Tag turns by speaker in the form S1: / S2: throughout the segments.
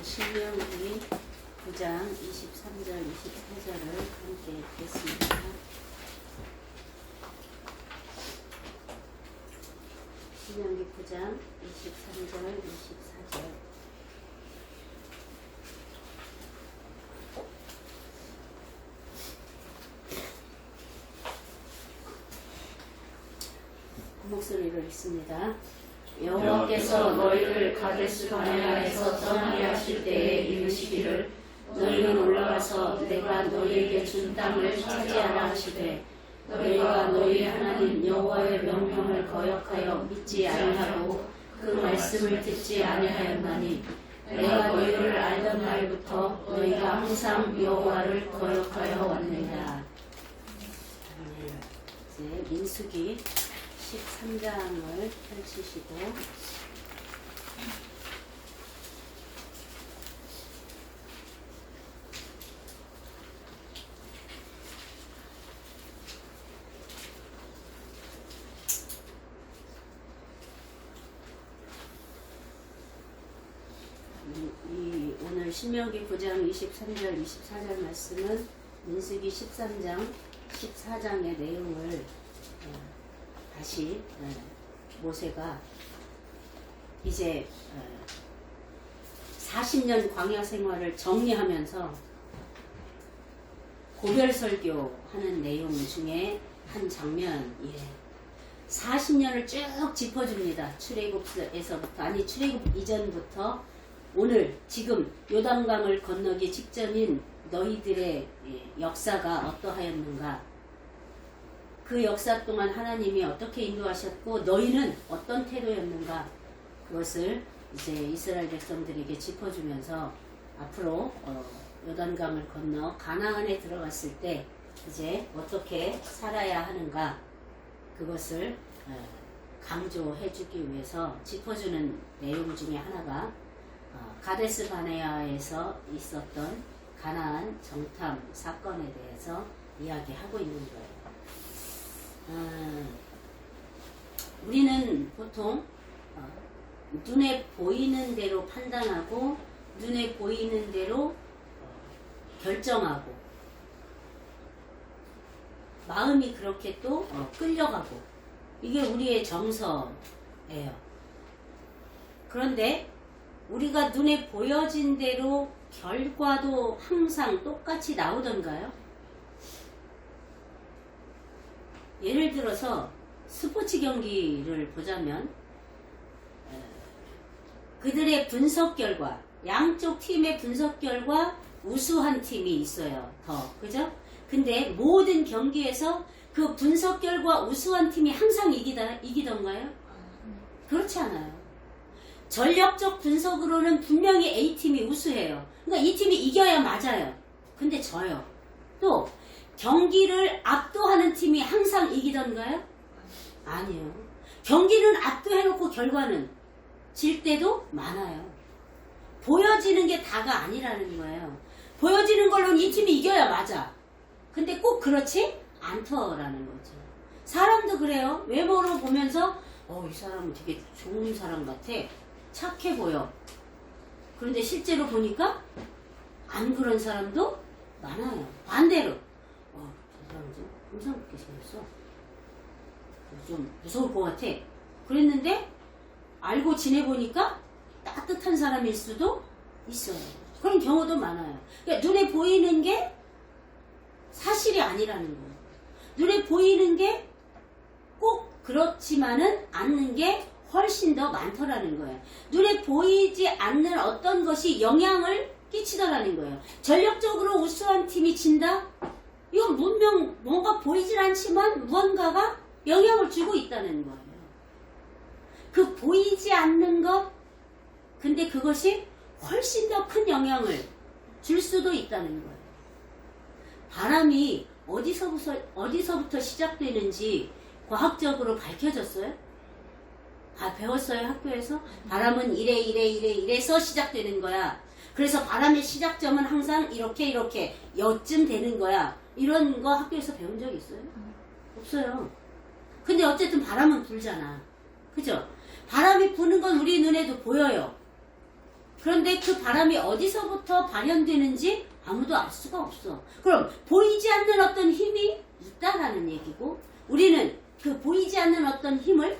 S1: 신명기 9장 23절 24절을 함께 읽겠습니다. 신명기 9장 23절 24절. 목소리로 읽습니다. 여호와께서 너희를 가데스 바네아에서 떠나게 하실 때에 이르시기를 너희는 올라가서 내가 너희에게 준 땅을 차지하라 하시되 너희가 너희 하나님 여호와의 명령을 거역하여 믿지 아니하고 그 말씀을 듣지 아니하였나니 내가 너희를 알던 날부터 너희가 항상 여호와를 거역하여 왔느니라. 이제 민수기 13장을 펼치시고 오늘 신명기 9장 23절 24절 말씀은 민수기 13장 14장의 내용을 다시 모세가 이제 40년 광야 생활을 정리하면서 고별 설교하는 내용 중에 한 장면이에요. 40년을 쭉 짚어줍니다. 출애굽에서부터, 아니 출애굽 이전부터 오늘 지금 요단강을 건너기 직전인 너희들의 역사가 어떠하였는가, 그 역사 동안 하나님이 어떻게 인도하셨고 너희는 어떤 태도였는가, 그것을 이제 이스라엘 백성들에게 짚어주면서 앞으로 요단강을 건너 가나안에 들어갔을 때 이제 어떻게 살아야 하는가, 그것을 강조해주기 위해서 짚어주는 내용 중에 하나가 가데스 바네아에서 있었던 가나안 정탐 사건에 대해서 이야기하고 있는 거예요. 우리는 보통 눈에 보이는 대로 판단하고 눈에 보이는 대로 결정하고 마음이 그렇게 또 끌려가고, 이게 우리의 정서예요. 그런데 우리가 눈에 보여진 대로 결과도 항상 똑같이 나오던가요? 예를 들어서 스포츠 경기를 보자면 그들의 분석 결과, 양쪽 팀의 분석 결과 우수한 팀이 있어요. 그죠? 근데 모든 경기에서 그 분석 결과 우수한 팀이 항상 이기던가요? 그렇지 않아요. 전력적 분석으로는 분명히 A팀이 우수해요. 그러니까 이 팀이 이겨야 맞아요. 근데 져요. 또 경기를 압도하는 팀이 항상 이기던가요? 아니요. 경기는 압도해놓고 결과는 질 때도 많아요. 보여지는 게 다가 아니라는 거예요. 보여지는 걸로는 이 팀이 이겨야 맞아. 근데 꼭 그렇지 않더라는 거죠. 사람도 그래요. 외모로 보면서 이 사람은 되게 좋은 사람 같아, 착해 보여. 그런데 실제로 보니까 안 그런 사람도 많아요. 반대로 저 사람 좀 험상궂게 생겼어, 좀 무서울 것 같아, 그랬는데 알고 지내보니까 따뜻한 사람일 수도 있어요. 그런 경우도 많아요. 그러니까 눈에 보이는 게 사실이 아니라는 거예요. 눈에 보이는 게 꼭 그렇지만은 않는 게 훨씬 더 많더라는 거예요. 눈에 보이지 않는 어떤 것이 영향을 끼치더라는 거예요. 전력적으로 우수한 팀이 진다? 이건 분명 뭔가 보이질 않지만 무언가가 영향을 주고 있다는 거예요. 그 보이지 않는 것, 근데 그것이 훨씬 더 큰 영향을 줄 수도 있다는 거예요. 바람이 어디서부터 시작되는지 과학적으로 밝혀졌어요? 배웠어요, 학교에서? 바람은 이래서 시작되는 거야. 그래서 바람의 시작점은 항상 이렇게 여쯤 되는 거야. 이런 거 학교에서 배운 적 있어요? 없어요. 근데 어쨌든 바람은 불잖아. 그죠? 바람이 부는 건 우리 눈에도 보여요. 그런데 그 바람이 어디서부터 발현되는지 아무도 알 수가 없어. 그럼 보이지 않는 어떤 힘이 있다라는 얘기고, 우리는 그 보이지 않는 어떤 힘을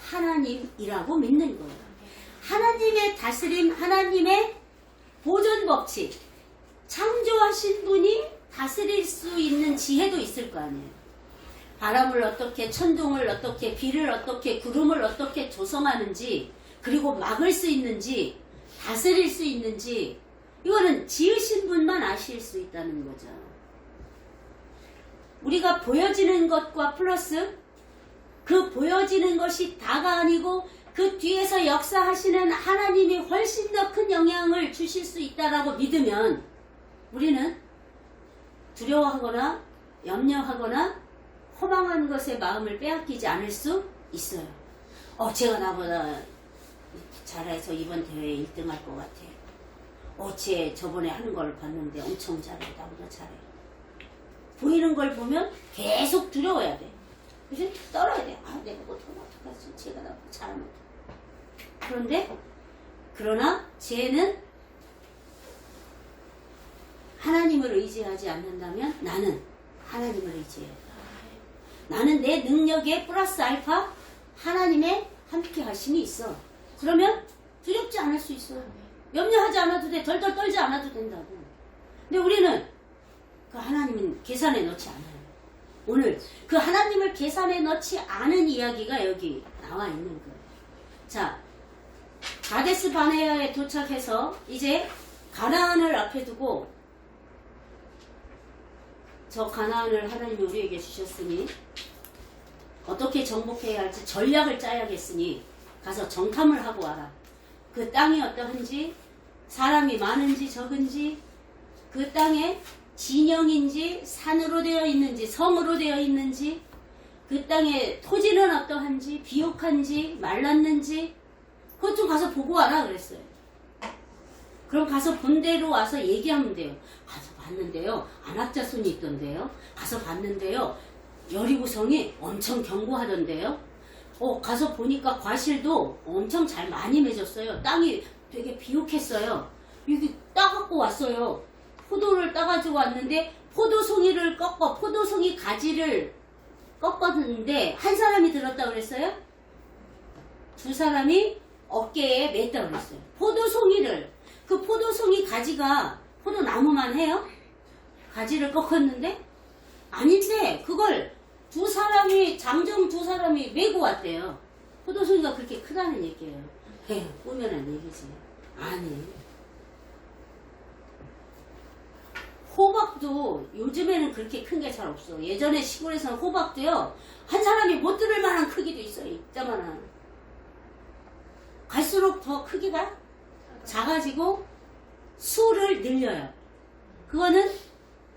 S1: 하나님이라고 믿는 거예요. 하나님의 다스림, 하나님의 보존 법칙, 창조하신 분이 다스릴 수 있는 지혜도 있을 거 아니에요. 바람을 어떻게, 천둥을 어떻게, 비를 어떻게, 구름을 어떻게 조성하는지, 그리고 막을 수 있는지, 다스릴 수 있는지, 이거는 지으신 분만 아실 수 있다는 거죠. 우리가 보여지는 것과 플러스 그 보여지는 것이 다가 아니고 그 뒤에서 역사하시는 하나님이 훨씬 더 큰 영향을 주실 수 있다라고 믿으면 우리는 두려워하거나 염려하거나 허망한 것에 마음을 빼앗기지 않을 수 있어요. 쟤가 나보다 잘해서 이번 대회에 1등 할 것 같아. 쟤 저번에 하는 걸 봤는데 엄청 잘해. 나보다 잘해. 보이는 걸 보면 계속 두려워야 돼. 그치? 떨어야 돼. 내가 못하면 어떡하지? 쟤가 나보다 잘하면 어떡해. 그러나 쟤는 하나님을 의지하지 않는다면 나는 하나님을 의지해요. 나는 내 능력에 플러스 알파 하나님의 함께 하심이 있어. 그러면 두렵지 않을 수 있어요. 염려하지 않아도 돼. 덜덜 떨지 않아도 된다고. 근데 우리는 그 하나님은 계산에 넣지 않아요. 오늘 그 하나님을 계산에 넣지 않은 이야기가 여기 나와 있는 거예요. 자, 가데스 바네아에 도착해서 이제 가나안을 앞에 두고, 저 가나안을 하나님이 우리에게 주셨으니 어떻게 정복해야 할지 전략을 짜야겠으니 가서 정탐을 하고 와라. 그 땅이 어떠한지, 사람이 많은지 적은지, 그 땅에 진영인지 산으로 되어 있는지 성으로 되어 있는지, 그 땅의 토지는 어떠한지, 비옥한지 말랐는지, 그것 좀 가서 보고 와라 그랬어요. 그럼 가서 본 대로 와서 얘기하면 돼요. 가서 봤는데요, 안악자손이 있던데요. 가서 봤는데요, 여리고성이 엄청 견고하던데요. 가서 보니까 과실도 엄청 잘 많이 맺었어요. 땅이 되게 비옥했어요. 여기 따갖고 왔어요. 포도를 따가지고 왔는데 포도송이를 포도송이 가지를 꺾었는데 한 사람이 들었다고 그랬어요? 두 사람이 어깨에 맸다고 그랬어요. 포도송이를, 그 포도송이 가지가 포도나무만 해요? 가지를 꺾었는데? 아닌데 그걸 장정 두 사람이 메고 왔대요. 포도송이가 그렇게 크다는 얘기예요. 꾸며낸 얘기지. 아니, 호박도 요즘에는 그렇게 큰 게 잘 없어. 예전에 시골에서는 호박도요, 한 사람이 못 들을 만한 크기도 있어요. 있자마나. 갈수록 더 크기가 작아지고 수를 늘려요. 그거는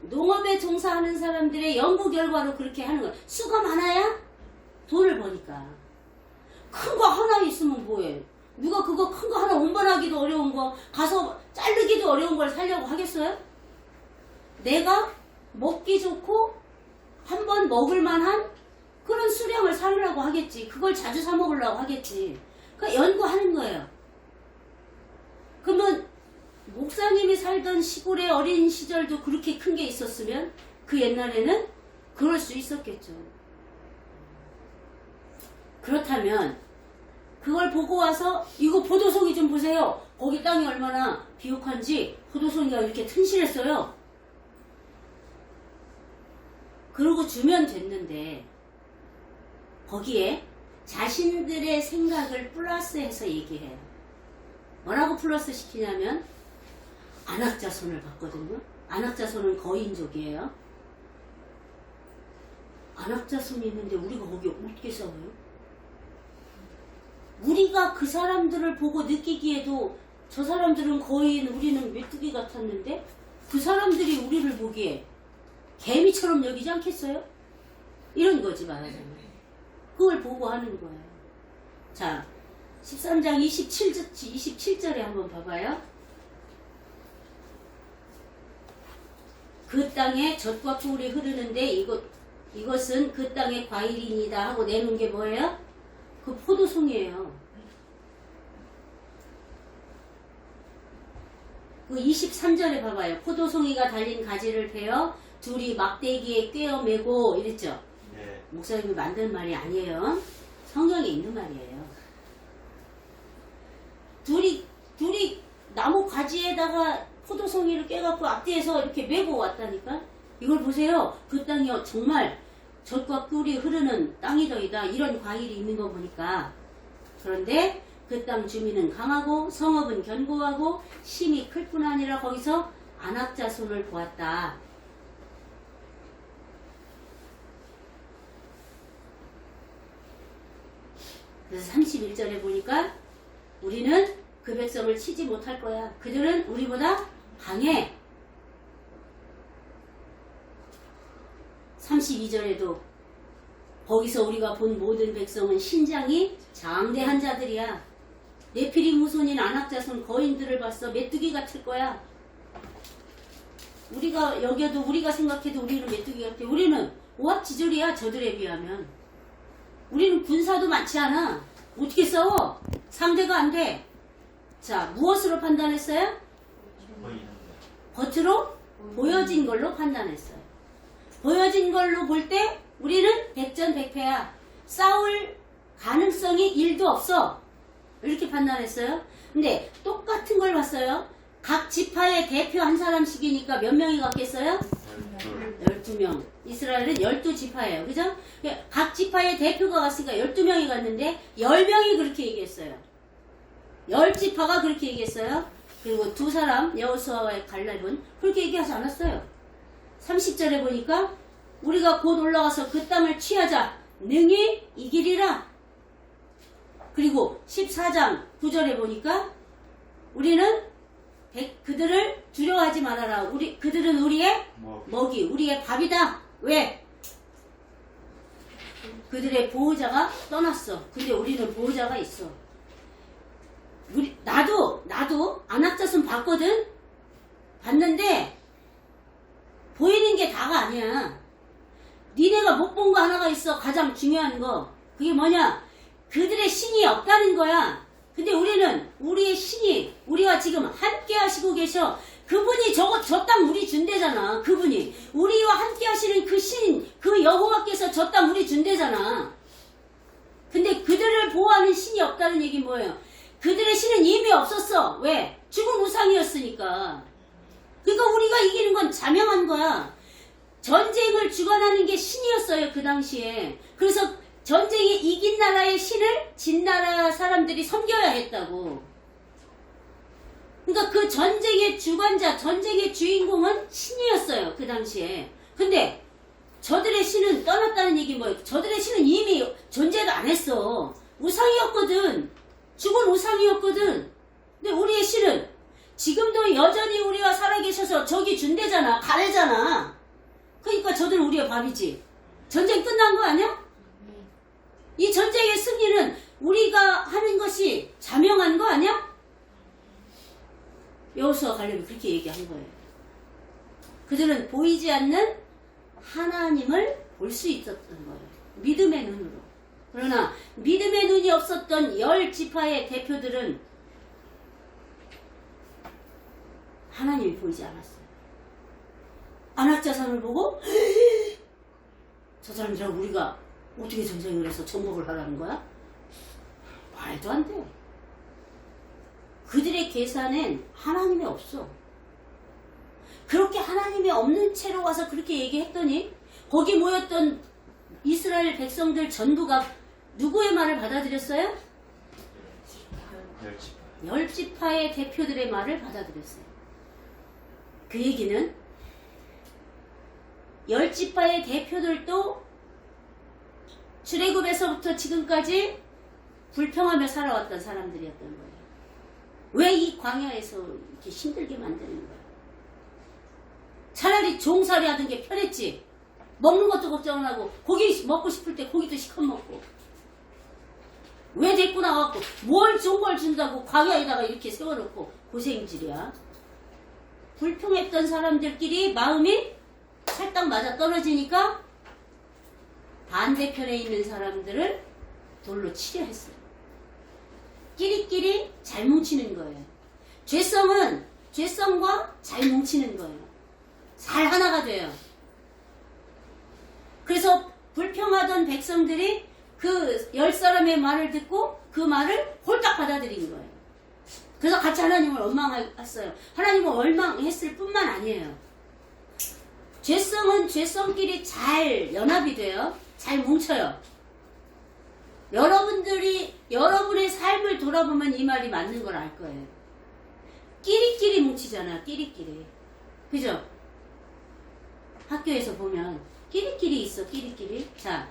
S1: 농업에 종사하는 사람들의 연구 결과로 그렇게 하는 거예요. 수가 많아야 돈을 버니까. 큰 거 하나 있으면 뭐해. 누가 그거 큰 거 하나 운반하기도 어려운 거, 가서 자르기도 어려운 걸 사려고 하겠어요? 내가 먹기 좋고 한번 먹을 만한 그런 수량을 사려고 하겠지. 그걸 자주 사 먹으려고 하겠지. 그러니까 연구하는 거예요. 그러면 목사님이 살던 시골의 어린 시절도 그렇게 큰 게 있었으면 그 옛날에는 그럴 수 있었겠죠. 그렇다면 그걸 보고 와서 이거 포도송이 좀 보세요. 거기 땅이 얼마나 비옥한지 포도송이가 이렇게 튼실했어요. 그러고 주면 됐는데 거기에 자신들의 생각을 플러스해서 얘기해요. 뭐라고 플러스 시키냐면 안악자손을 봤거든요. 안악자손은 거인족이에요. 안악자손이 있는데 우리가 거기 어떻게 싸워요? 우리가 그 사람들을 보고 느끼기에도 저 사람들은 거인, 우리는 메뚜기 같았는데 그 사람들이 우리를 보기에 개미처럼 여기지 않겠어요? 이런 거지 말하자면. 그걸 보고 하는 거예요. 자, 13장 27절에 한번 봐봐요. 그 땅에 젖과 꿀이 흐르는데 이것은 그 땅의 과일이니다 하고 내놓은 게 뭐예요? 그 포도송이에요. 그 23절에 봐봐요. 포도송이가 달린 가지를 베어 둘이 막대기에 꿰어 매고 이랬죠.
S2: 네.
S1: 목사님이 만든 말이 아니에요. 성경에 있는 말이에요. 둘이 나무 가지에다가 포도송이를 꿰갖고 앞뒤에서 이렇게 메고 왔다니까. 이걸 보세요. 그 땅이 정말 젖과 꿀이 흐르는 땅이더이다. 이런 과일이 있는 거 보니까. 그런데 그 땅 주민은 강하고 성읍은 견고하고 심이 클 뿐 아니라 거기서 안악자손을 보았다. 그래서 31절에 보니까 우리는 그 백성을 치지 못할 거야. 그들은 우리보다 강해. 32절에도 거기서 우리가 본 모든 백성은 신장이 장대한 자들이야. 네피림 후손인 안악자손 거인들을 봤어. 메뚜기 같을 거야. 우리가 여겨도 우리가 생각해도 우리는 메뚜기 같아. 우리는 오합지졸이야. 저들에 비하면. 우리는 군사도 많지 않아. 어떻게 싸워? 상대가 안 돼. 자, 무엇으로 판단했어요? 겉으로 보여진 걸로 판단했어요. 보여진 걸로 볼 때 우리는 백전백패야. 싸울 가능성이 1도 없어. 이렇게 판단했어요. 근데 똑같은 걸 봤어요. 각 지파의 대표 한 사람씩이니까 몇 명이 갔겠어요? 12명. 이스라엘은 12지파예요. 그죠? 각 지파의 대표가 갔으니까 12명이 갔는데 10명이 그렇게 얘기했어요. 10지파가 그렇게 얘기했어요. 그리고 두 사람 여호수아와의 갈렙은 그렇게 얘기하지 않았어요. 30절에 보니까 우리가 곧 올라가서 그 땅을 취하자. 능히 이기리라. 그리고 14장 9절에 보니까 우리는 그들을 두려워하지 말아라. 그들은 우리의 먹이, 우리의 밥이다. 왜? 그들의 보호자가 떠났어. 근데 우리는 보호자가 있어. 나도 안악자손 봤거든? 봤는데 보이는 게 다가 아니야. 니네가 못 본 거 하나가 있어. 가장 중요한 거. 그게 뭐냐? 그들의 신이 없다는 거야. 근데 우리는 우리의 신이 우리와 지금 함께 하시고 계셔. 그분이 저 땅 우리 준대잖아. 그분이 우리와 함께 하시는 그 신, 그 여호와께서 저 땅 우리 준대잖아. 근데 그들을 보호하는 신이 없다는 얘기 뭐예요? 그들의 신은 이미 없었어. 왜? 죽은 우상이었으니까. 그러니까 우리가 이기는 건 자명한 거야. 전쟁을 주관하는 게 신이었어요. 그 당시에. 그래서 전쟁에 이긴 나라의 신을 진 나라 사람들이 섬겨야 했다고. 그러니까 그 전쟁의 주관자, 전쟁의 주인공은 신이었어요. 그 당시에. 근데 저들의 신은 떠났다는 얘기 뭐예요? 저들의 신은 이미 존재도 안 했어. 우상이었거든. 죽은 우상이었거든. 근데 우리의 신은 지금도 여전히 우리와 살아계셔서 저기 준대잖아. 가래잖아. 그러니까 저들은 우리의 밥이지. 전쟁 끝난 거 아니야? 이 전쟁의 승리는 우리가 하는 것이 자명한 거 아니야? 여호수아 갈렙이 그렇게 얘기한 거예요. 그들은 보이지 않는 하나님을 볼 수 있었던 거예요. 믿음의 눈으로. 그러나 믿음의 눈이 없었던 10지파의 대표들은 하나님이 보이지 않았어요. 안악자손을 보고 저 사람들하고 우리가 어떻게 전쟁을 해서 정복을 하라는 거야? 말도 안 돼. 그들의 계산엔 하나님이 없어. 그렇게 하나님이 없는 채로 와서 그렇게 얘기했더니 거기 모였던 이스라엘 백성들 전부가 누구의 말을 받아들였어요? 10지파의 대표들의 말을 받아들였어요. 그 얘기는 10지파의 대표들도 출애굽에서부터 지금까지 불평하며 살아왔던 사람들이었던 거예요. 왜 이 광야에서 이렇게 힘들게 만드는 거야? 차라리 종살이 하던 게 편했지. 먹는 것도 걱정 안 하고 고기 먹고 싶을 때 고기도 시컷 먹고. 왜 데리고 나왔고 뭘 좋은 걸 준다고 광야에다가 이렇게 세워놓고 고생질이야. 불평했던 사람들끼리 마음이 살짝 맞아 떨어지니까 반대편에 있는 사람들을 돌로 치려 했어요. 끼리끼리 잘 뭉치는 거예요. 죄성은 죄성과 잘 뭉치는 거예요. 잘 하나가 돼요. 그래서 불평하던 백성들이 그 10사람의 말을 듣고 그 말을 홀딱 받아들인 거예요. 그래서 같이 하나님을 원망했어요. 하나님을 원망했을 뿐만 아니에요. 죄성은 죄성끼리 잘 연합이 돼요. 잘 뭉쳐요. 여러분들이 여러분의 삶을 돌아보면 이 말이 맞는 걸 알 거예요. 끼리끼리 뭉치잖아. 끼리끼리. 그죠? 학교에서 보면 끼리끼리 있어. 끼리끼리. 자,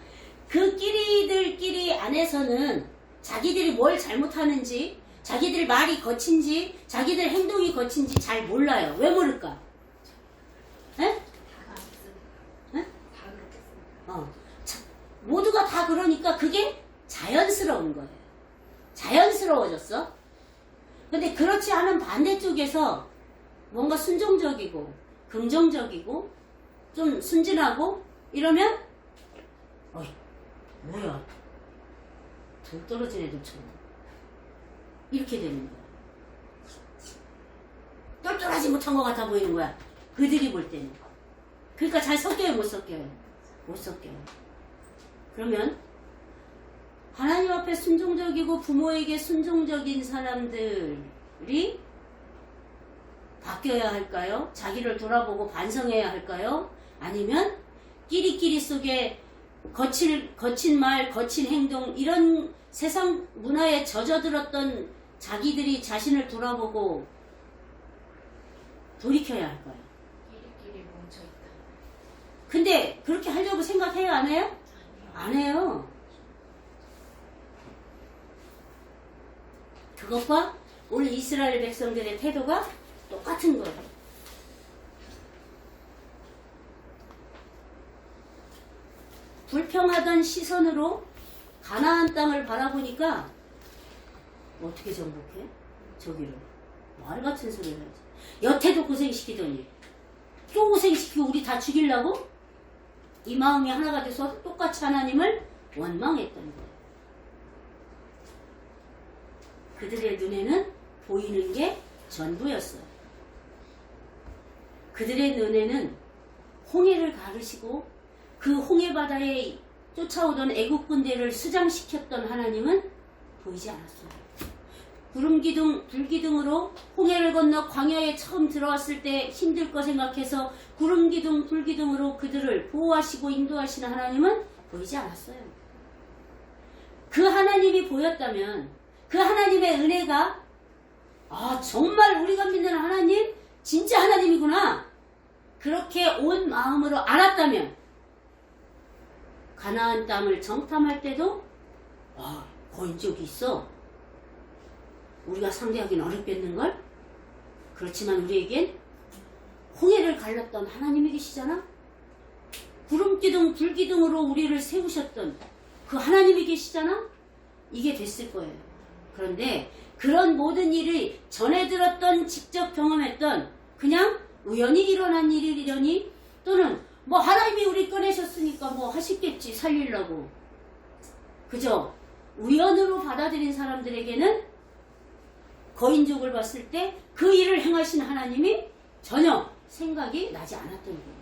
S1: 그 끼리들끼리 안에서는 자기들이 뭘 잘못하는지, 자기들 말이 거친지, 자기들 행동이 거친지 잘 몰라요. 왜 모를까? 에? 모두가 다 그러니까 그게 자연스러운 거예요. 자연스러워졌어. 근데 그렇지 않은 반대쪽에서 뭔가 순종적이고 긍정적이고 좀 순진하고 이러면 어이 뭐야 돈 떨어진 애들처럼 이렇게 되는 거야. 똘똘하지 못한 것 같아 보이는 거야. 그들이 볼 때는. 그러니까 잘 섞여요, 못 섞여요? 못 섞여요. 그러면 하나님 앞에 순종적이고 부모에게 순종적인 사람들이 바뀌어야 할까요? 자기를 돌아보고 반성해야 할까요? 아니면 끼리끼리 속에 거친 말, 거친 행동 이런 세상 문화에 젖어들었던 자기들이 자신을 돌아보고 돌이켜야 할까요?
S2: 끼리끼리 뭉쳐있다.
S1: 근데 그렇게 하려고 생각해요? 안 해요? 안 해요. 그것과 오늘 이스라엘 백성들의 태도가 똑같은 거예요. 불평하던 시선으로 가나안 땅을 바라보니까 어떻게 정복해? 저기를 말 같은 소리를 하지. 여태도 고생시키더니 또 고생시키고 우리 다 죽이려고? 이 마음이 하나가 돼서 똑같이 하나님을 원망했던 거예요. 그들의 눈에는 보이는 게 전부였어요. 그들의 눈에는 홍해를 가르시고 그 홍해 바다에 쫓아오던 애국 군대를 수장시켰던 하나님은 보이지 않았어요. 구름기둥, 불기둥으로 홍해를 건너 광야에 처음 들어왔을 때 힘들 거 생각해서 구름기둥, 불기둥으로 그들을 보호하시고 인도하시는 하나님은 보이지 않았어요. 그 하나님이 보였다면 그 하나님의 은혜가 정말 우리가 믿는 하나님 진짜 하나님이구나 그렇게 온 마음으로 알았다면 가나안 땅을 정탐할 때도 거인족이 있어. 우리가 상대하기는 어렵겠는걸? 그렇지만 우리에겐 홍해를 갈랐던 하나님이 계시잖아? 구름기둥, 불기둥으로 우리를 세우셨던 그 하나님이 계시잖아? 이게 됐을 거예요. 그런데 그런 모든 일이 전에 들었던, 직접 경험했던 그냥 우연히 일어난 일이려니 또는 뭐 하나님이 우리 꺼내셨으니까 뭐 하시겠지 살리려고 그저 우연으로 받아들인 사람들에게는 거인족을 봤을 때 그 일을 행하신 하나님이 전혀 생각이 나지 않았던 거예요.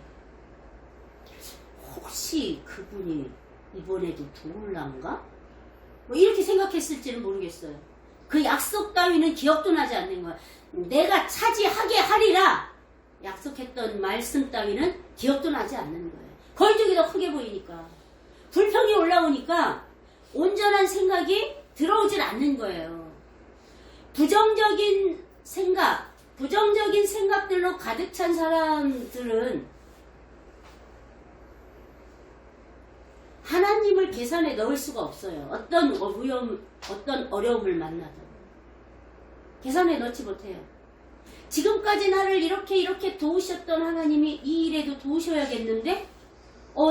S1: 혹시 그분이 이번에도 도울란가? 뭐 이렇게 생각했을지는 모르겠어요. 그 약속 따위는 기억도 나지 않는 거야. 내가 차지하게 하리라 약속했던 말씀 따위는 기억도 나지 않는 거예요. 거인족이 더 크게 보이니까. 불평이 올라오니까 온전한 생각이 들어오질 않는 거예요. 부정적인 생각, 부정적인 생각들로 가득 찬 사람들은 하나님을 계산에 넣을 수가 없어요. 어떤 어려움을 만나도 계산에 넣지 못해요. 지금까지 나를 이렇게 도우셨던 하나님이 이 일에도 도우셔야겠는데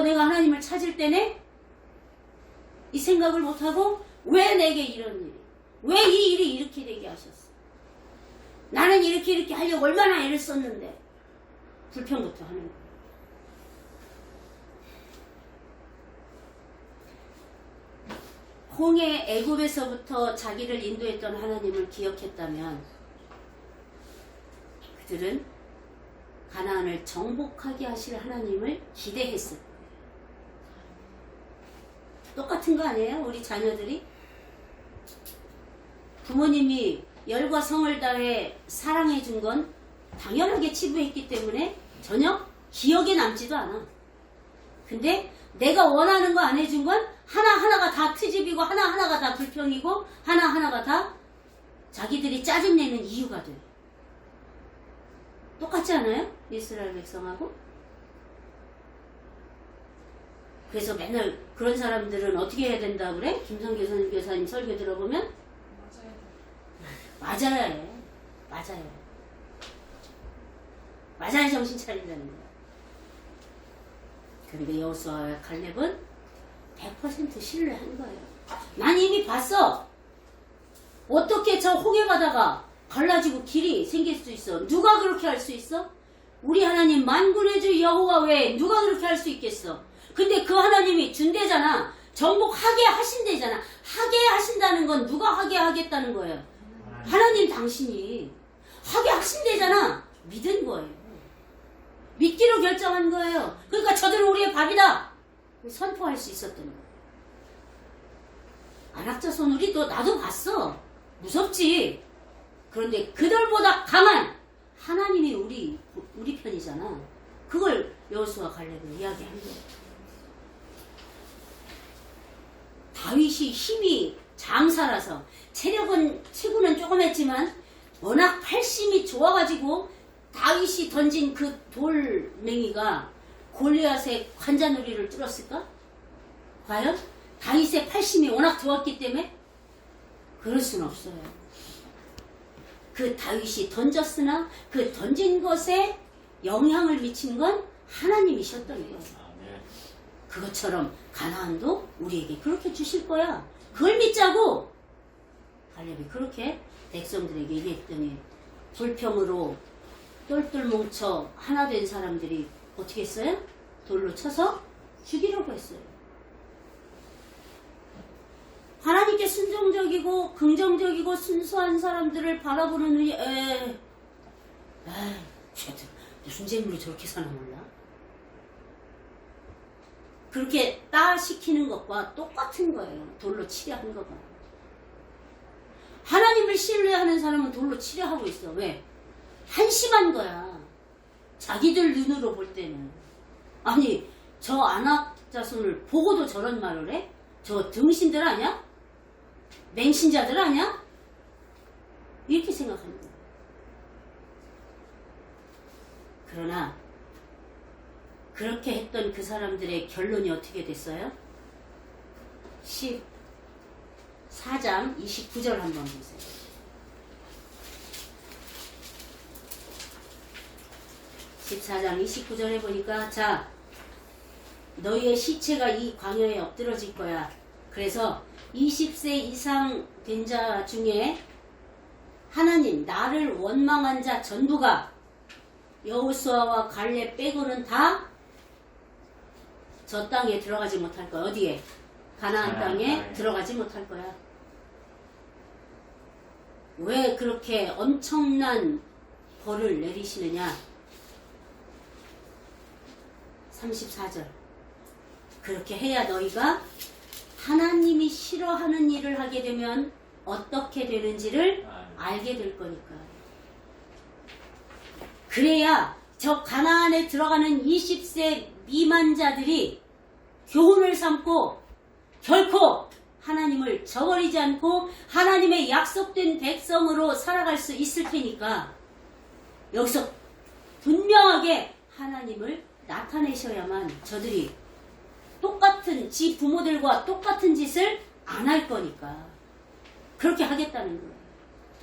S1: 내가 하나님을 찾을 때네 이 생각을 못하고 왜 내게 이런 일이 왜 이 일이 이렇게 되게 하셨어? 나는 이렇게 하려고 얼마나 애를 썼는데 불평부터 하는 거예요. 홍해 애굽에서부터 자기를 인도했던 하나님을 기억했다면 그들은 가나안을 정복하게 하실 하나님을 기대했을 거예요. 똑같은 거 아니에요? 우리 자녀들이? 부모님이 열과 성을 다해 사랑해 준 건 당연하게 치부했기 때문에 전혀 기억에 남지도 않아. 근데 내가 원하는 거 안 해준 건 하나하나가 다 트집이고 하나하나가 다 불평이고 하나하나가 다 자기들이 짜증내는 이유가 돼. 똑같지 않아요? 이스라엘 백성하고? 그래서 맨날 그런 사람들은 어떻게 해야 된다 그래? 김성교 선교사님 설교 들어보면
S2: 맞아요.
S1: 맞아야 해. 맞아요. 맞아야 정신 차린다는 거야. 근데 여호수아와 갈렙은 100% 신뢰한 거예요. 난 이미 봤어. 어떻게 저 홍해바다가 갈라지고 길이 생길 수 있어? 누가 그렇게 할 수 있어? 우리 하나님 만군의 주 여호와 외에 누가 그렇게 할 수 있겠어? 근데 그 하나님이 준대잖아. 정복하게 하신대잖아. 하게 하신다는 건 누가 하게 하겠다는 거예요? 하나님 당신이 하게 하신대잖아. 믿은 거예요. 믿기로 결정한 거예요. 그러니까 저들은 우리의 밥이다 선포할 수 있었던 거예요. 안악자손 우리도 나도 봤어. 무섭지. 그런데 그들보다 강한 하나님이 우리 편이잖아. 그걸 여호수아 갈렙은 이야기한 거예요. 다윗이 힘이 장사라서 체구는 조금 했지만 워낙 팔심이 좋아가지고 다윗이 던진 그 돌멩이가 골리앗의 관자놀이를 뚫었을까? 과연? 다윗의 팔심이 워낙 좋았기 때문에? 그럴 순 없어요. 그 다윗이 던졌으나 그 던진 것에 영향을 미친 건 하나님이셨던 거예요. 그것처럼 가나안도 우리에게 그렇게 주실 거야. 그걸 믿자고 갈렙이 그렇게 백성들에게 얘기했더니 불평으로 똘똘 뭉쳐 하나 된 사람들이 어떻게 했어요? 돌로 쳐서 죽이려고 했어요. 하나님께 순종적이고 긍정적이고 순수한 사람들을 바라보는 눈이 쟤들 무슨 재물로 저렇게 사나 몰라? 그렇게 따시키는 것과 똑같은 거예요. 돌로 치려한 거가. 하나님을 신뢰하는 사람은 돌로 치려하고 있어. 왜? 한심한 거야. 자기들 눈으로 볼 때는. 아니 저 안악자손을 보고도 저런 말을 해? 저 등신들 아냐? 맹신자들 아냐? 이렇게 생각하는 거야. 그러나 그렇게 했던 그 사람들의 결론이 어떻게 됐어요? 14장 29절 한번 보세요. 14장 29절에 보니까 자 너희의 시체가 이 광야에 엎드러질 거야. 그래서 20세 이상 된 자 중에 하나님 나를 원망한 자 전부가 여호수아와 갈렙 빼고는 다 저 땅에 들어가지 못할 거야. 어디에? 가나안 땅에 들어가지 못할 거야. 왜 그렇게 엄청난 벌을 내리시느냐? 34절. 그렇게 해야 너희가 하나님이 싫어하는 일을 하게 되면 어떻게 되는지를 알게 될 거니까. 그래야 저 가나안에 들어가는 20세 미만자들이 교훈을 삼고 결코 하나님을 저버리지 않고 하나님의 약속된 백성으로 살아갈 수 있을 테니까 여기서 분명하게 하나님을 나타내셔야만 저들이 똑같은 지 부모들과 똑같은 짓을 안 할 거니까 그렇게 하겠다는 거예요.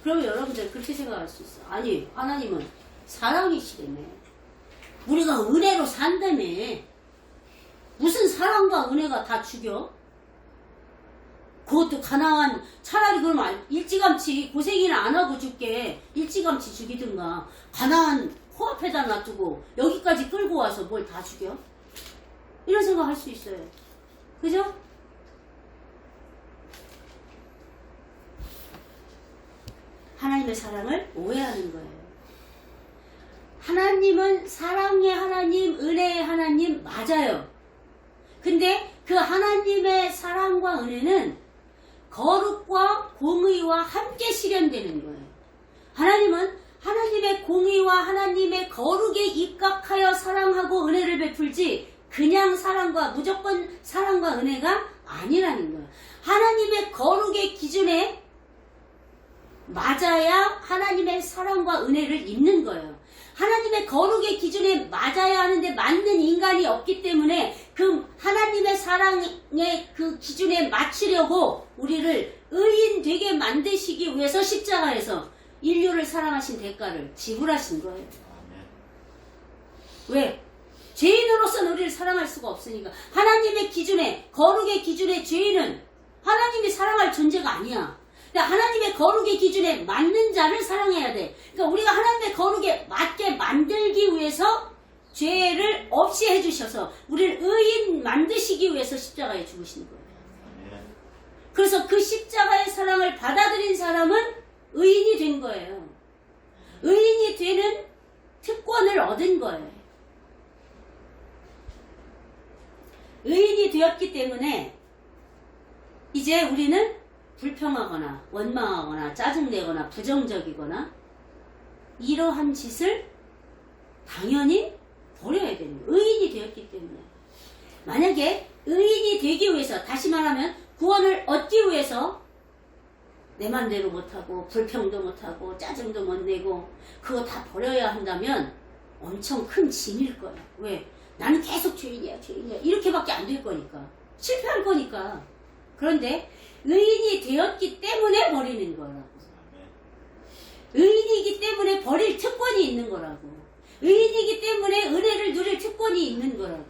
S1: 그러면 여러분들 그렇게 생각할 수 있어. 아니 하나님은 사랑이시다며. 우리가 은혜로 산다며. 무슨 사랑과 은혜가 다 죽여? 그것도 가나안 차라리 그러면 일찌감치 고생이나 안 하고 죽게 일찌감치 죽이든가 가나안 코앞에다 놔두고 여기까지 끌고 와서 뭘 다 죽여? 이런 생각 할 수 있어요. 그죠? 하나님의 사랑을 오해하는 거예요. 하나님은 사랑의 하나님, 은혜의 하나님 맞아요. 근데 그 하나님의 사랑과 은혜는 거룩과 공의와 함께 실현되는 거예요. 하나님은 하나님의 공의와 하나님의 거룩에 입각하여 사랑하고 은혜를 베풀지 그냥 사랑과 무조건 사랑과 은혜가 아니라는 거예요. 하나님의 거룩의 기준에 맞아야 하나님의 사랑과 은혜를 입는 거예요. 하나님의 거룩의 기준에 맞아야 하는데 맞는 인간이 없기 때문에 그 하나님의 사랑의 그 기준에 맞추려고 우리를 의인 되게 만드시기 위해서 십자가에서 인류를 사랑하신 대가를 지불하신 거예요. 왜? 죄인으로서는 우리를 사랑할 수가 없으니까. 하나님의 기준에, 거룩의 기준에 죄인은 하나님이 사랑할 존재가 아니야. 그러니까 하나님의 거룩의 기준에 맞는 자를 사랑해야 돼. 그러니까 우리가 하나님의 거룩에 맞게 만들기 위해서 죄를 없이 해주셔서 우리를 의인 만드시기 위해서 십자가에 죽으신 거예요. 그래서 그 십자가의 사랑을 받아들인 사람은 의인이 된 거예요. 의인이 되는 특권을 얻은 거예요. 의인이 되었기 때문에 이제 우리는 불평하거나 원망하거나 짜증내거나 부정적이거나 이러한 짓을 당연히 버려야 되는 거예요. 의인이 되었기 때문에. 만약에 의인이 되기 위해서, 다시 말하면 구원을 얻기 위해서 내 맘대로 못하고 불평도 못하고 짜증도 못 내고 그거 다 버려야 한다면 엄청 큰 짐일 거야. 왜? 나는 계속 죄인이야 이렇게밖에 안 될 거니까. 실패할 거니까. 그런데 의인이 되었기 때문에 버리는 거라고. 의인이기 때문에 버릴 특권이 있는 거라고. 의인이기 때문에 은혜를 누릴 특권이 있는 거라고.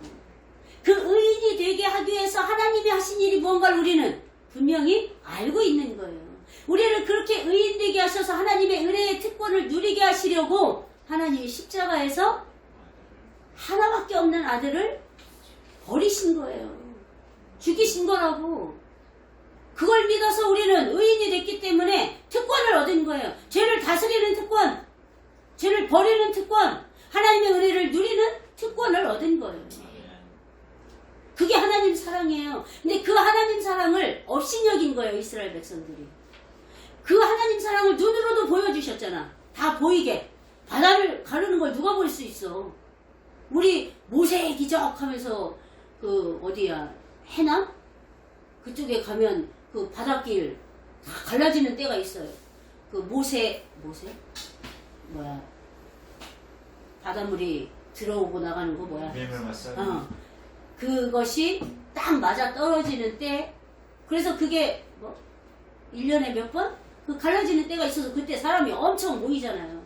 S1: 그 의인이 되게 하기 위해서 하나님이 하신 일이 뭔가를 우리는 분명히 알고 있는 거예요. 우리를 그렇게 의인 되게 하셔서 하나님의 은혜의 특권을 누리게 하시려고 하나님이 십자가에서 하나밖에 없는 아들을 버리신 거예요. 죽이신 거라고. 그걸 믿어서 우리는 의인이 됐기 때문에 특권을 얻은 거예요. 죄를 다스리는 특권, 죄를 버리는 특권, 하나님의 은혜를 누리는 특권을 얻은 거예요. 그게 하나님 사랑이에요. 근데 그 하나님 사랑을 업신여긴 거예요, 이스라엘 백성들이. 그 하나님 사랑을 눈으로도 보여주셨잖아. 다 보이게. 바다를 가르는 걸 누가 볼 수 있어. 우리 모세의 기적 하면서 그 어디야, 해남? 그쪽에 가면 그 바닷길 다 갈라지는 때가 있어요. 그 모세 뭐야, 바닷물이 들어오고 나가는 거 뭐야, 그것이 딱 맞아 떨어지는 때. 그래서 그게 뭐 1년에 몇 번? 그 갈라지는 때가 있어서 그때 사람이 엄청 모이잖아요.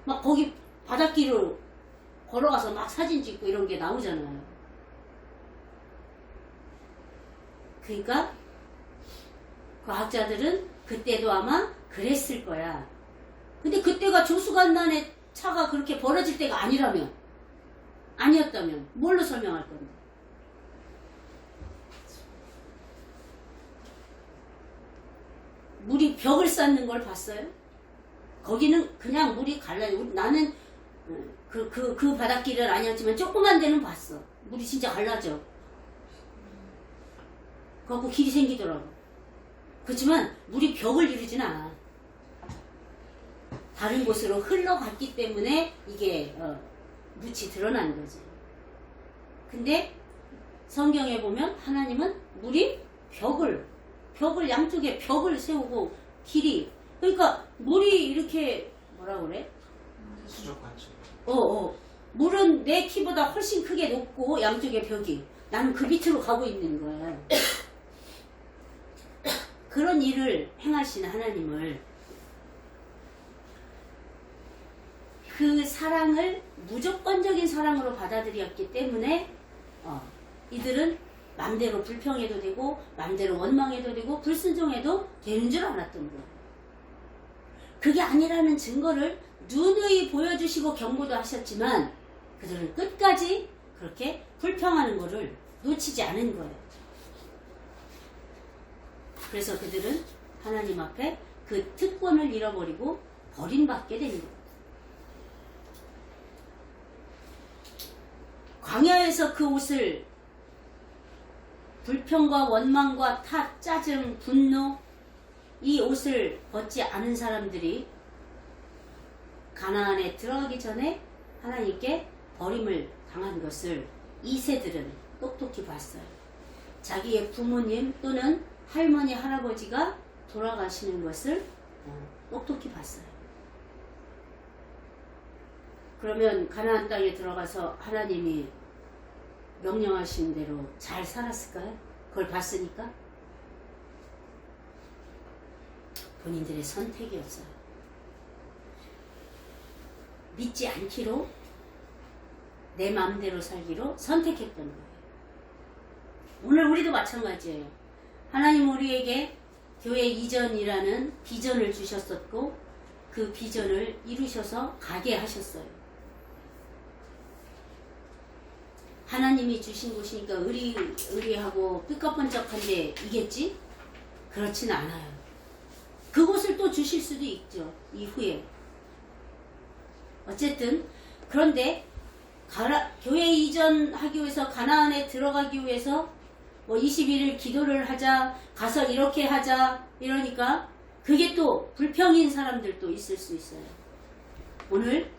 S1: 막 거기 바닷길로 걸어가서 막 사진 찍고 이런 게 나오잖아요. 그러니까 과학자들은 그때도 아마 그랬을 거야. 근데 그때가 조수간만에 차가 그렇게 벌어질 때가 아니었다면 뭘로 설명할 건데? 물이 벽을 쌓는 걸 봤어요? 거기는 그냥 물이 갈라요. 나는 그 바닷길은 아니었지만 조그만 데는 봤어. 물이 진짜 갈라져. 그래갖고 길이 생기더라고. 그렇지만 물이 벽을 이루진 않아. 다른 곳으로 흘러갔기 때문에 이게 묻이 드러나는 거지. 근데 성경에 보면 하나님은 물이 벽을 양쪽에 벽을 세우고 길이, 그러니까 물이 이렇게 뭐라 그래?
S3: 수족관처럼.
S1: 물은 내 키보다 훨씬 크게 높고 양쪽에 벽이, 나는 그 밑으로 가고 있는 거야. 그런 일을 행하시는 하나님을, 그 사랑을 무조건적인 사랑으로 받아들였기 때문에 이들은 맘대로 불평해도 되고 맘대로 원망해도 되고 불순종해도 되는 줄 알았던 거예요. 그게 아니라는 증거를 누누이 보여주시고 경고도 하셨지만 그들은 끝까지 그렇게 불평하는 거를 놓치지 않은 거예요. 그래서 그들은 하나님 앞에 그 특권을 잃어버리고 버림받게 된 거예요. 기도에서 그 옷을 불평과 원망과 탓, 짜증, 분노 이 옷을 벗지 않은 사람들이 가나안에 들어가기 전에 하나님께 버림을 당한 것을 이 세들은 똑똑히 봤어요. 자기의 부모님 또는 할머니, 할아버지가 돌아가시는 것을 똑똑히 봤어요. 그러면 가나안 땅에 들어가서 하나님이 명령하신 대로 잘 살았을까요? 그걸 봤으니까? 본인들의 선택이었어요. 믿지 않기로 내 마음대로 살기로 선택했던 거예요. 오늘 우리도 마찬가지예요. 하나님 우리에게 교회 이전이라는 비전을 주셨었고 그 비전을 이루셔서 가게 하셨어요. 하나님이 주신 곳이니까 의리하고 삐까뻔쩍한데 이겠지? 그렇진 않아요. 그곳을 또 주실 수도 있죠. 이후에. 어쨌든 그런데 교회 이전하기 위해서 가나안에 들어가기 위해서 뭐 21일 기도를 하자, 가서 이렇게 하자 이러니까 그게 또 불평인 사람들도 있을 수 있어요. 오늘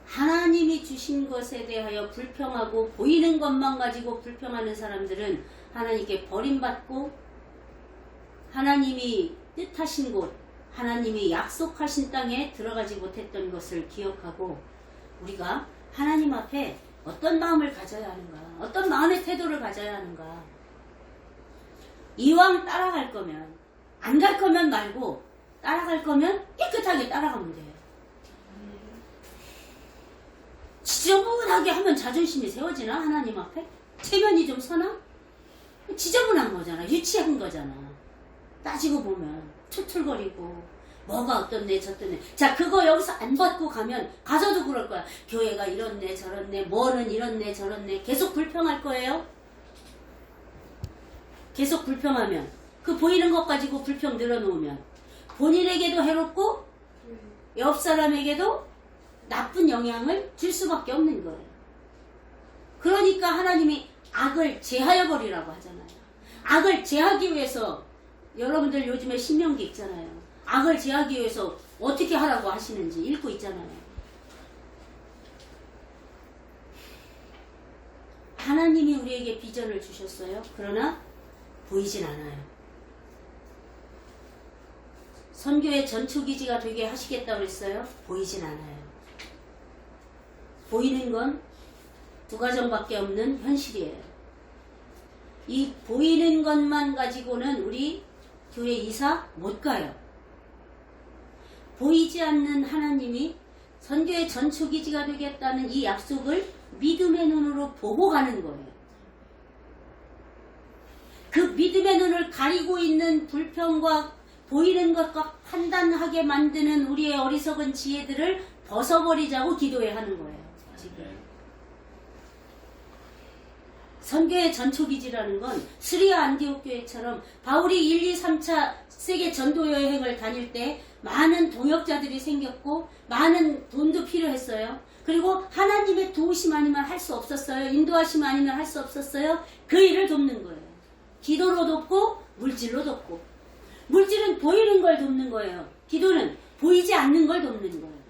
S1: 하나님이 주신 것에 대하여 불평하고 보이는 것만 가지고 불평하는 사람들은 하나님께 버림받고 하나님이 뜻하신 곳, 하나님이 약속하신 땅에 들어가지 못했던 것을 기억하고 우리가 하나님 앞에 어떤 마음을 가져야 하는가, 어떤 마음의 태도를 가져야 하는가. 이왕 따라갈 거면, 안 갈 거면 말고 따라갈 거면 깨끗하게 따라가면 돼요. 지저분하게 하면 자존심이 세워지나? 하나님 앞에? 체면이 좀 서나? 지저분한 거잖아. 유치한 거잖아. 따지고 보면 투툴거리고 뭐가 어떻네 저떻네. 자, 그거 여기서 안 받고 가면 가서도 그럴 거야. 교회가 이렇네 저렇네, 뭐는 이렇네 저렇네. 계속 불평할 거예요. 계속 불평하면, 그 보이는 것 가지고 불평 늘어놓으면 본인에게도 해롭고 옆 사람에게도 나쁜 영향을 줄 수밖에 없는 거예요. 그러니까 하나님이 악을 제하여 버리라고 하잖아요. 악을 제하기 위해서 여러분들 요즘에 신명기 있잖아요. 악을 제하기 위해서 어떻게 하라고 하시는지 읽고 있잖아요. 하나님이 우리에게 비전을 주셨어요. 그러나 보이진 않아요. 선교의 전초기지가 되게 하시겠다고 했어요. 보이진 않아요. 보이는 건 두 가정밖에 없는 현실이에요. 이 보이는 것만 가지고는 우리 교회 이사 못 가요. 보이지 않는 하나님이 선교의 전초기지가 되겠다는 이 약속을 믿음의 눈으로 보고 가는 거예요. 그 믿음의 눈을 가리고 있는 불평과 보이는 것과 판단하게 만드는 우리의 어리석은 지혜들을 벗어버리자고 기도해야 하는 거예요. 지금. 선교의 전초기지라는 건 스리아 안디옥 교회처럼 바울이 1, 2, 3차 세계 전도 여행을 다닐 때 많은 동역자들이 생겼고 많은 돈도 필요했어요. 그리고 하나님의 도우심 아니면 할 수 없었어요. 인도하심 아니면 할 수 없었어요. 그 일을 돕는 거예요. 기도로 돕고 물질로 돕고. 물질은 보이는 걸 돕는 거예요. 기도는 보이지 않는 걸 돕는 거예요.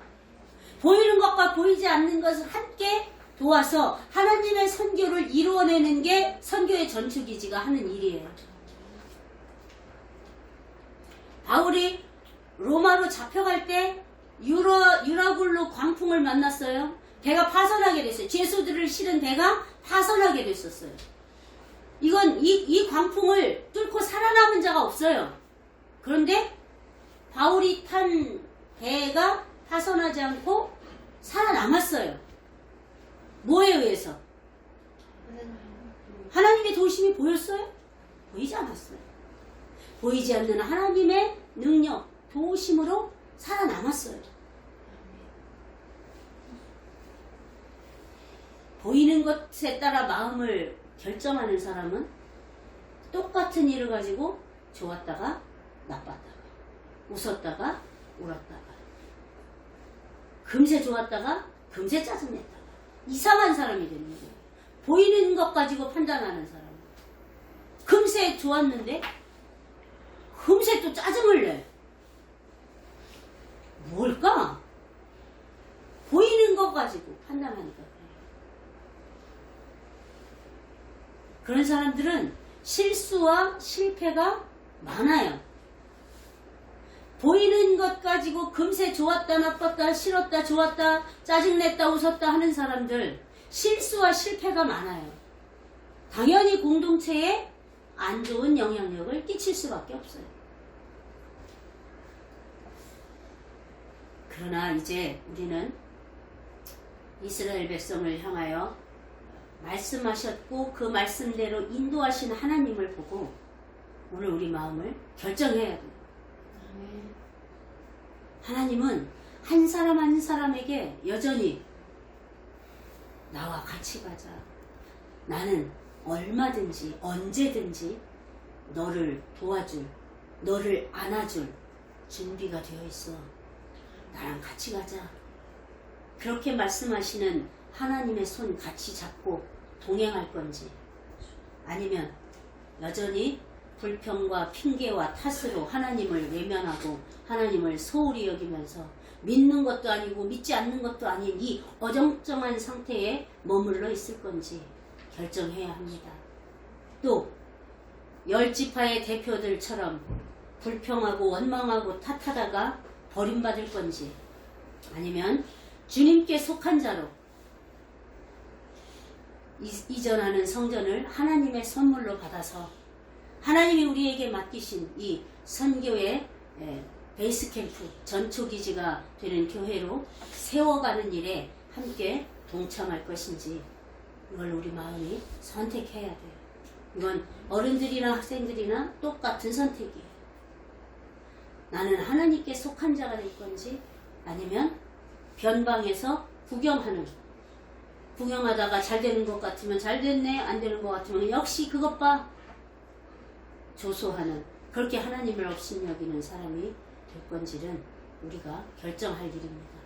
S1: 보이는 것과 보이지 않는 것을 함께 도와서 하나님의 선교를 이루어내는 게 선교의 전초기지가 하는 일이에요. 바울이 로마로 잡혀갈 때 유라굴로 광풍을 만났어요. 배가 파손하게 됐어요. 죄수들을 실은 배가 파손하게 됐었어요. 이 광풍을 뚫고 살아남은 자가 없어요. 그런데 바울이 탄 배가 파손하지 않고 살아남았어요. 뭐에 의해서? 하나님의 도우심이 보였어요? 보이지 않았어요. 보이지 않는 하나님의 능력, 도우심으로 살아남았어요. 보이는 것에 따라 마음을 결정하는 사람은 똑같은 일을 가지고 좋았다가 나빴다가 웃었다가 울었다가 금세 좋았다가 금세 짜증냈다가 이상한 사람이 되는 거예요. 보이는 것 가지고 판단하는 사람. 금세 좋았는데 금세 또 짜증을 내. 뭘까? 보이는 것 가지고 판단하니까 그래요. 그런 사람들은 실수와 실패가 많아요. 보이는 것 가지고 금세 좋았다, 나빴다, 싫었다, 좋았다, 짜증냈다, 웃었다 하는 사람들 실수와 실패가 많아요. 당연히 공동체에 안 좋은 영향력을 끼칠 수밖에 없어요. 그러나 이제 우리는 이스라엘 백성을 향하여 말씀하셨고 그 말씀대로 인도하신 하나님을 보고 오늘 우리 마음을 결정해야 돼요.
S2: 아멘.
S1: 하나님은 한 사람 한 사람에게 여전히 나와 같이 가자. 나는 얼마든지 언제든지 너를 도와줄, 너를 안아줄 준비가 되어 있어. 나랑 같이 가자. 그렇게 말씀하시는 하나님의 손 같이 잡고 동행할 건지 아니면 여전히 불평과 핑계와 탓으로 하나님을 외면하고 하나님을 소홀히 여기면서 믿는 것도 아니고 믿지 않는 것도 아닌 이 어정쩡한 상태에 머물러 있을 건지 결정해야 합니다. 또 10지파의 대표들처럼 불평하고 원망하고 탓하다가 버림받을 건지 아니면 주님께 속한 자로 이전하는 성전을 하나님의 선물로 받아서 하나님이 우리에게 맡기신 이 선교의 베이스캠프 전초기지가 되는 교회로 세워가는 일에 함께 동참할 것인지 이걸 우리 마음이 선택해야 돼요. 이건 어른들이나 학생들이나 똑같은 선택이에요. 나는 하나님께 속한 자가 될 건지 아니면 변방에서 구경하다가 잘 되는 것 같으면 잘 됐네, 안 되는 것 같으면 역시 그것 봐 조소하는 그렇게 하나님을 업신여기는 사람이 될 건지는 우리가 결정할 일입니다.